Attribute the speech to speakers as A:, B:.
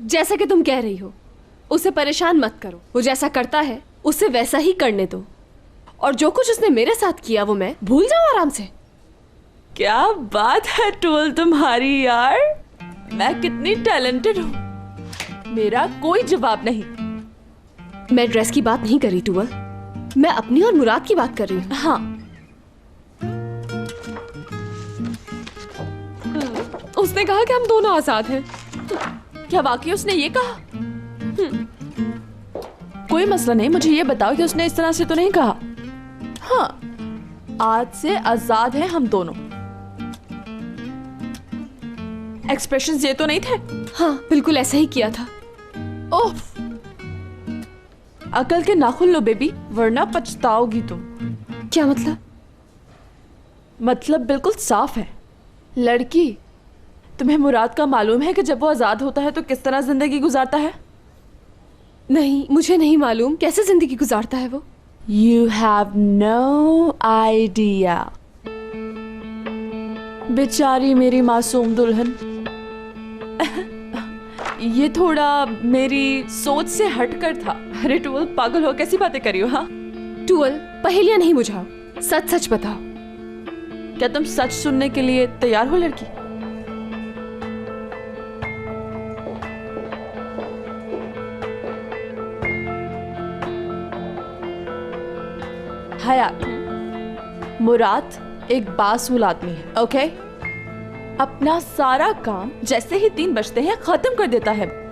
A: जैसा कि तुम कह रही हो, उसे परेशान मत करो। वो जैसा करता है उसे वैसा ही करने दो, और जो कुछ उसने मेरे साथ किया वो मैं भूल जाऊं आराम से।
B: क्या बात है टूल तुम्हारी यार, मैं कितनी टैलेंटेड हूँ। मेरा कोई जवाब नहीं।
A: मैं ड्रेस की बात नहीं कर रही टूअल, मैं अपनी और मुराद की बात कर रही हूँ।
B: हाँ,
A: उसने कहा कि हम दोनों आजाद हैं।
B: क्या वाकई उसने ये कहा? कोई मसला नहीं, मुझे ये बताओ कि उसने इस तरह से तो नहीं कहा। हाँ, आज से आजाद हैं हम दोनों। एक्सप्रेशंस ये तो नहीं थे?
A: हाँ, बिल्कुल ऐसा ही किया था।
B: ओह, अकल के नाखून लो बेबी, वरना पछताओगी तुम।
A: क्या मतलब?
B: मतलब बिल्कुल साफ है। लड़की, तुम्हें मुराद का मालूम है कि जब वो आजाद होता है तो किस तरह जिंदगी गुजारता है?
A: नहीं, मुझे नहीं मालूम कैसे जिंदगी गुजारता है वो।
B: You have no idea। बेचारी मेरी मासूम दुल्हन। ये थोड़ा मेरी सोच से हटकर था। अरे टूल, पागल हो, कैसी बातें करी हो? हाँ
A: टूअल, पहेलियां नहीं बुझाओ, सच सच बताओ।
B: क्या तुम सच सुनने के लिए तैयार हो लड़की? हयात, मुराद एक बासूल आदमी है, ओके? अपना सारा काम जैसे ही 3 बजते हैं खत्म कर देता है।